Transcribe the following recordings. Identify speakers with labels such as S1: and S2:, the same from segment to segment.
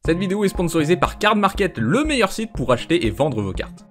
S1: Cette vidéo est sponsorisée par Card Market, le meilleur site pour acheter et vendre vos cartes.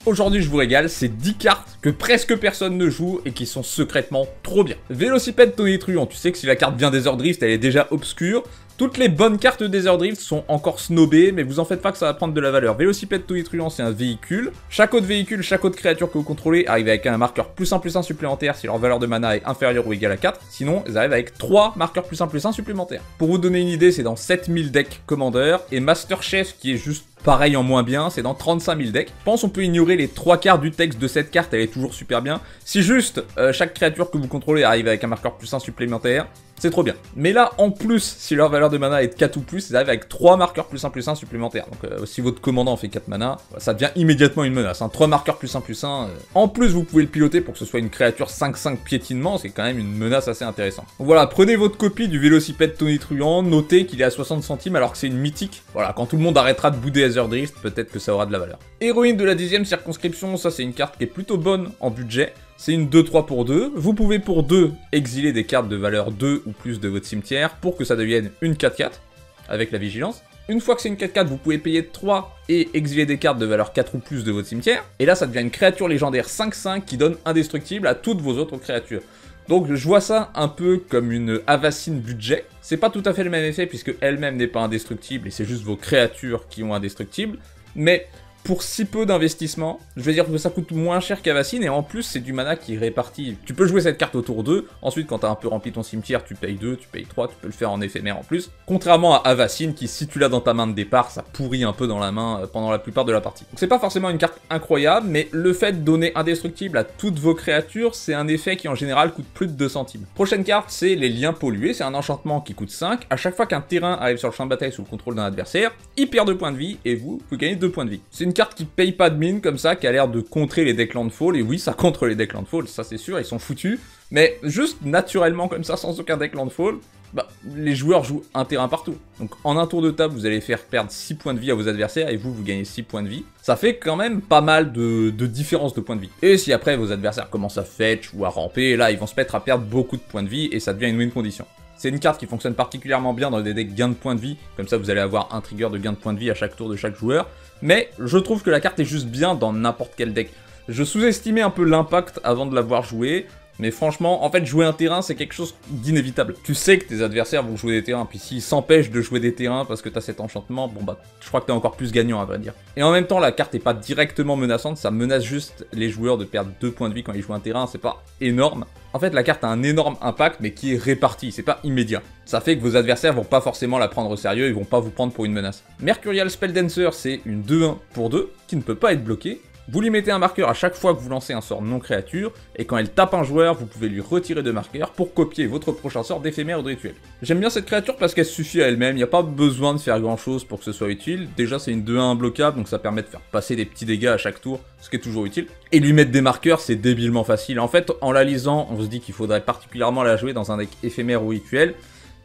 S1: Aujourd'hui je vous régale, c'est 10 cartes que presque personne ne joue et qui sont secrètement trop bien. Vélocipède tonitruant, tu sais que si la carte vient Desert Drift, elle est déjà obscure. Toutes les bonnes cartes Desert Drift sont encore snobées, mais vous en faites pas que ça va prendre de la valeur. Vélocipède tonitruant, c'est un véhicule. Chaque autre véhicule, chaque autre créature que vous contrôlez arrive avec un marqueur +1/+1 supplémentaire si leur valeur de mana est inférieure ou égale à 4. Sinon, ils arrivent avec 3 marqueurs +1/+1 supplémentaires. Pour vous donner une idée, c'est dans 7000 decks Commander, et Master Chef, qui est juste pareil en moins bien, c'est dans 35 000 decks. Je pense qu'on peut ignorer les 3 quarts du texte de cette carte, elle est toujours super bien. Si juste chaque créature que vous contrôlez arrive avec un marqueur +1 supplémentaire, c'est trop bien. Mais là, en plus, si leur valeur de mana est de 4 ou plus, ils arrivent avec 3 marqueurs +1/+1 supplémentaires. Donc si votre commandant fait 4 mana, ça devient immédiatement une menace. 3 marqueurs +1/+1. En plus, vous pouvez le piloter pour que ce soit une créature 5/5 piétinement, c'est quand même une menace assez intéressante. Donc voilà, prenez votre copie du Vélocipède tonitruant, notez qu'il est à 60 centimes alors que c'est une mythique. Voilà, quand tout le monde arrêtera de bouder Desert Drift, peut-être que ça aura de la valeur. Héroïne de la 10e circonscription, ça c'est une carte qui est plutôt bonne en budget. C'est une 2-3 pour 2. Vous pouvez pour 2 exiler des cartes de valeur 2 ou plus de votre cimetière pour que ça devienne une 4-4 avec la vigilance. Une fois que c'est une 4-4, vous pouvez payer 3 et exiler des cartes de valeur 4 ou plus de votre cimetière. Et là, ça devient une créature légendaire 5-5 qui donne indestructible à toutes vos autres créatures. Donc je vois ça un peu comme une Avacyn budget. C'est pas tout à fait le même effet puisque elle-même n'est pas indestructible et c'est juste vos créatures qui ont indestructible. Mais pour si peu d'investissement, je veux dire que ça coûte moins cher qu'Avacyn et en plus c'est du mana qui est réparti. Tu peux jouer cette carte au tour 2, ensuite quand t'as un peu rempli ton cimetière, tu payes 2, tu payes 3, tu peux le faire en éphémère en plus. Contrairement à Avacyn qui, si tu l'as dans ta main de départ, ça pourrit un peu dans la main pendant la plupart de la partie. Donc c'est pas forcément une carte incroyable, mais le fait de donner indestructible à toutes vos créatures, c'est un effet qui en général coûte plus de 2 centimes. Prochaine carte, c'est les liens pollués, c'est un enchantement qui coûte 5. À chaque fois qu'un terrain arrive sur le champ de bataille sous le contrôle d'un adversaire, il perd 2 points de vie et vous gagnez 2 points de vie. C'est une carte qui paye pas de mine comme ça, qui a l'air de contrer les decks Landfall, et oui, ça contre les decks Landfall, ça c'est sûr, ils sont foutus, mais juste naturellement comme ça, sans aucun deck Landfall, bah, les joueurs jouent un terrain partout. Donc en un tour de table, vous allez faire perdre 6 points de vie à vos adversaires, et vous gagnez 6 points de vie. Ça fait quand même pas mal de différence de points de vie. Et si après vos adversaires commencent à fetch ou à ramper, là ils vont se mettre à perdre beaucoup de points de vie, et ça devient une win condition. C'est une carte qui fonctionne particulièrement bien dans des decks gains de points de vie, comme ça vous allez avoir un trigger de gain de points de vie à chaque tour de chaque joueur, mais je trouve que la carte est juste bien dans n'importe quel deck. Je sous-estimais un peu l'impact avant de l'avoir joué, mais franchement, en fait, jouer un terrain, c'est quelque chose d'inévitable. Tu sais que tes adversaires vont jouer des terrains, puis s'ils s'empêchent de jouer des terrains parce que t'as cet enchantement, bon bah, je crois que t'es encore plus gagnant à vrai dire. Et en même temps, la carte est pas directement menaçante, ça menace juste les joueurs de perdre 2 points de vie quand ils jouent un terrain, c'est pas énorme. En fait, la carte a un énorme impact, mais qui est réparti, c'est pas immédiat. Ça fait que vos adversaires vont pas forcément la prendre au sérieux, ils vont pas vous prendre pour une menace. Mercurial Spelldancer, c'est une 2-1 pour 2, qui ne peut pas être bloquée. Vous lui mettez un marqueur à chaque fois que vous lancez un sort non créature, et quand elle tape un joueur, vous pouvez lui retirer 2 marqueurs pour copier votre prochain sort d'éphémère ou de rituel. J'aime bien cette créature parce qu'elle suffit à elle-même, il n'y a pas besoin de faire grand chose pour que ce soit utile. Déjà c'est une 2-1 bloquable, donc ça permet de faire passer des petits dégâts à chaque tour, ce qui est toujours utile. Et lui mettre des marqueurs, c'est débilement facile. En fait, en la lisant, on se dit qu'il faudrait particulièrement la jouer dans un deck éphémère ou rituel,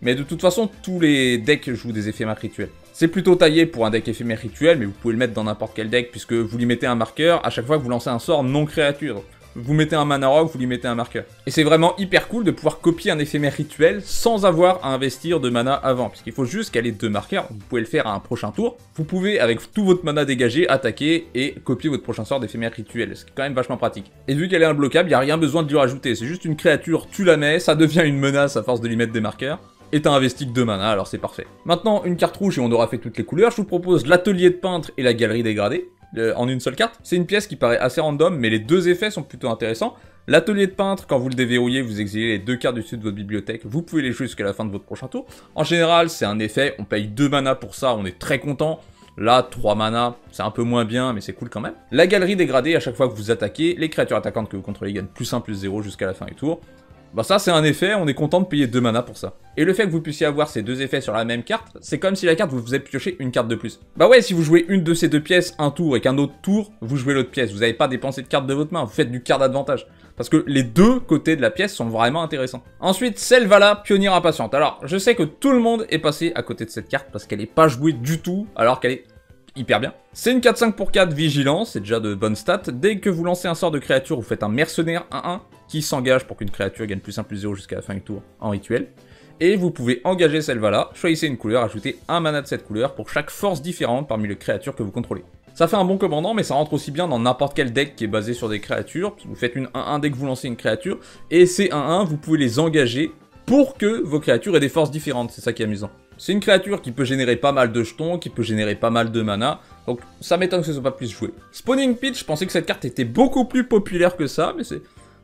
S1: mais de toute façon, tous les decks jouent des éphémères rituels. C'est plutôt taillé pour un deck éphémère rituel, mais vous pouvez le mettre dans n'importe quel deck, puisque vous lui mettez un marqueur à chaque fois que vous lancez un sort non créature. Vous mettez un mana rock, vous lui mettez un marqueur. Et c'est vraiment hyper cool de pouvoir copier un éphémère rituel sans avoir à investir de mana avant, puisqu'il faut juste qu'elle ait 2 marqueurs, vous pouvez le faire à un prochain tour. Vous pouvez, avec tout votre mana dégagé, attaquer et copier votre prochain sort d'éphémère rituel, ce qui est quand même vachement pratique. Et vu qu'elle est imbloquable, il n'y a rien besoin de lui rajouter, c'est juste une créature, tu la mets, ça devient une menace à force de lui mettre des marqueurs. Et t'as investi que 2 mana, alors c'est parfait. Maintenant, une carte rouge et on aura fait toutes les couleurs, je vous propose l'atelier de peintre et la galerie dégradée, en une seule carte. C'est une pièce qui paraît assez random, mais les 2 effets sont plutôt intéressants. L'atelier de peintre, quand vous le déverrouillez, vous exilez les 2 cartes du dessus de votre bibliothèque, vous pouvez les jouer jusqu'à la fin de votre prochain tour. En général, c'est un effet, on paye 2 mana pour ça, on est très content. Là, 3 mana, c'est un peu moins bien, mais c'est cool quand même. La galerie dégradée, à chaque fois que vous attaquez, les créatures attaquantes que vous contrôlez gagnent +1/+0 jusqu'à la fin du tour. Bah ça c'est un effet, on est content de payer 2 mana pour ça. Et le fait que vous puissiez avoir ces 2 effets sur la même carte, c'est comme si la carte vous faisait piocher une carte de plus. Bah ouais, si vous jouez une de ces 2 pièces un tour et qu'un autre tour, vous jouez l'autre pièce, vous n'avez pas dépensé de carte de votre main, vous faites du card d'avantage. Parce que les 2 côtés de la pièce sont vraiment intéressants. Ensuite, Selvala, pionnière impatiente. Alors, je sais que tout le monde est passé à côté de cette carte parce qu'elle n'est pas jouée du tout, alors qu'elle est hyper bien. C'est une 4-5 pour 4 vigilance, c'est déjà de bonnes stats. Dès que vous lancez un sort de créature, vous faites un mercenaire 1-1 qui s'engage pour qu'une créature gagne +1/+0 jusqu'à la fin du tour en rituel. et vous pouvez engager celle-là, choisissez une couleur, ajoutez un mana de cette couleur pour chaque force différente parmi les créatures que vous contrôlez. Ça fait un bon commandant, mais ça rentre aussi bien dans n'importe quel deck qui est basé sur des créatures. Vous faites une 1-1 dès que vous lancez une créature, et ces 1-1, vous pouvez les engager pour que vos créatures aient des forces différentes, c'est ça qui est amusant. C'est une créature qui peut générer pas mal de jetons, qui peut générer pas mal de mana, donc ça m'étonne que ce soit pas plus joué. Spawning Pitch, je pensais que cette carte était beaucoup plus populaire que ça, mais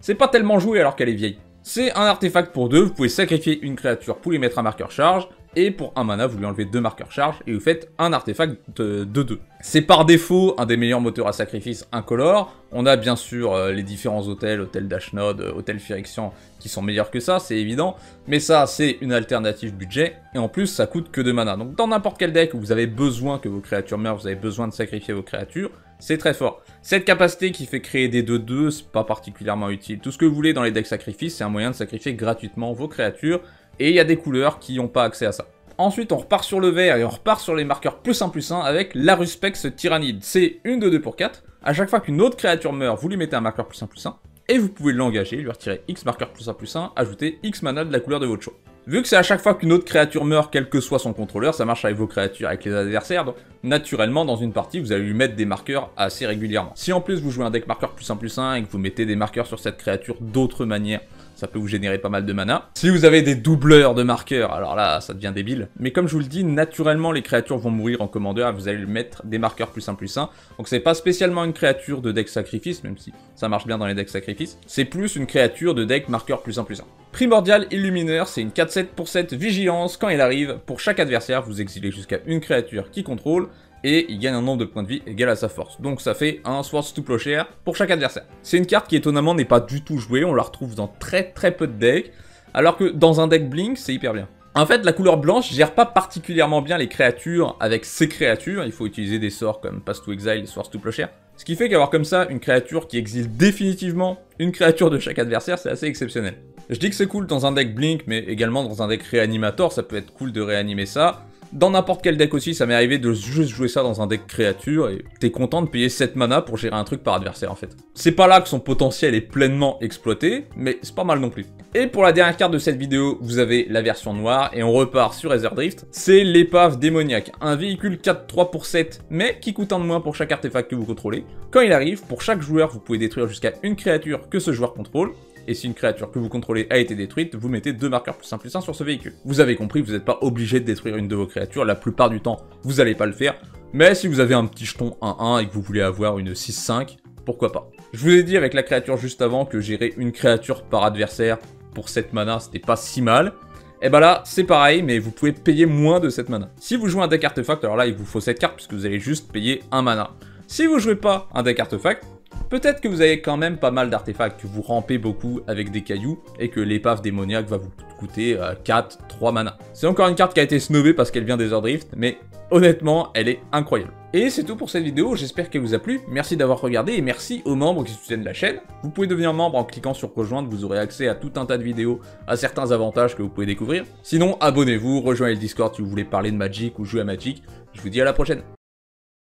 S1: c'est pas tellement joué alors qu'elle est vieille. C'est un artefact pour 2, vous pouvez sacrifier une créature pour lui mettre un marqueur charge, et pour un mana, vous lui enlevez 2 marqueurs charge, et vous faites un artefact de 2. C'est par défaut un des meilleurs moteurs à sacrifice incolore. On a bien sûr les différents hôtels, hôtel d'Ashnod, hôtel Phyrexian, qui sont meilleurs que ça, c'est évident, mais ça, c'est une alternative budget, et en plus, ça coûte que 2 mana. Donc dans n'importe quel deck où vous avez besoin que vos créatures meurent, vous avez besoin de sacrifier vos créatures, c'est très fort. Cette capacité qui fait créer des 2-2, c'est pas particulièrement utile. Tout ce que vous voulez dans les decks sacrifices, c'est un moyen de sacrifier gratuitement vos créatures, et il y a des couleurs qui n'ont pas accès à ça. Ensuite, on repart sur le vert et on repart sur les marqueurs +1/+1 avec la Ruspex Tyrannide. C'est une de 2 pour 4. À chaque fois qu'une autre créature meurt, vous lui mettez un marqueur +1/+1, et vous pouvez l'engager, lui retirer X marqueur +1/+1, ajouter X mana de la couleur de votre choix. Vu que c'est à chaque fois qu'une autre créature meurt, quel que soit son contrôleur, ça marche avec vos créatures, avec les adversaires, donc naturellement, dans une partie, vous allez lui mettre des marqueurs assez régulièrement. Si en plus vous jouez un deck marqueur +1/+1 et que vous mettez des marqueurs sur cette créature d'autres manières, ça peut vous générer pas mal de mana. Si vous avez des doubleurs de marqueurs, alors là, ça devient débile. Mais comme je vous le dis, naturellement, les créatures vont mourir en commandeur et vous allez lui mettre des marqueurs +1/+1. Donc c'est pas spécialement une créature de deck sacrifice, même si ça marche bien dans les decks sacrifice. C'est plus une créature de deck marqueur +1/+1. Primordial Illumineur, c'est une 4/7 pour 7 vigilance. Quand il arrive, pour chaque adversaire, vous exilez jusqu'à une créature qui contrôle, et il gagne un nombre de points de vie égal à sa force. Donc ça fait un Swords to Plowshare pour chaque adversaire. C'est une carte qui étonnamment n'est pas du tout jouée, on la retrouve dans très peu de decks, alors que dans un deck Blink, c'est hyper bien. En fait, la couleur blanche gère pas particulièrement bien les créatures avec ces créatures, il faut utiliser des sorts comme Pass to Exile, Swords to Plowshare. Ce qui fait qu'avoir comme ça une créature qui exile définitivement une créature de chaque adversaire, c'est assez exceptionnel. Je dis que c'est cool dans un deck Blink, mais également dans un deck Réanimator, ça peut être cool de réanimer ça. Dans n'importe quel deck aussi, ça m'est arrivé de juste jouer ça dans un deck créature, et t'es content de payer 7 mana pour gérer un truc par adversaire en fait. C'est pas là que son potentiel est pleinement exploité, mais c'est pas mal non plus. Et pour la dernière carte de cette vidéo, vous avez la version noire, et on repart sur Aetherdrift. C'est l'épave démoniaque, un véhicule 4/3 pour 7, mais qui coûte un de moins pour chaque artefact que vous contrôlez. Quand il arrive, pour chaque joueur, vous pouvez détruire jusqu'à une créature que ce joueur contrôle, et si une créature que vous contrôlez a été détruite, vous mettez 2 marqueurs +1/+1 sur ce véhicule. Vous avez compris, vous n'êtes pas obligé de détruire une de vos créatures, la plupart du temps, vous n'allez pas le faire, mais si vous avez un petit jeton 1/1 et que vous voulez avoir une 6/5, pourquoi pas. Je vous ai dit avec la créature juste avant que gérer une créature par adversaire pour 7 mana, c'était pas si mal. Et bah là, c'est pareil, mais vous pouvez payer moins de 7 mana. Si vous jouez un deck artefact, alors là, il vous faut 7 cartes, puisque vous allez juste payer 1 mana. Si vous jouez pas un deck artefact, peut-être que vous avez quand même pas mal d'artefacts, que vous rampez beaucoup avec des cailloux, et que l'épave démoniaque va vous coûter 4, 3 mana. C'est encore une carte qui a été snobée parce qu'elle vient des Aetherdrift, mais honnêtement, elle est incroyable. Et c'est tout pour cette vidéo, j'espère qu'elle vous a plu, merci d'avoir regardé, et merci aux membres qui soutiennent la chaîne. Vous pouvez devenir membre en cliquant sur rejoindre, vous aurez accès à tout un tas de vidéos, à certains avantages que vous pouvez découvrir. Sinon, abonnez-vous, rejoignez le Discord si vous voulez parler de Magic ou jouer à Magic. Je vous dis à la prochaine.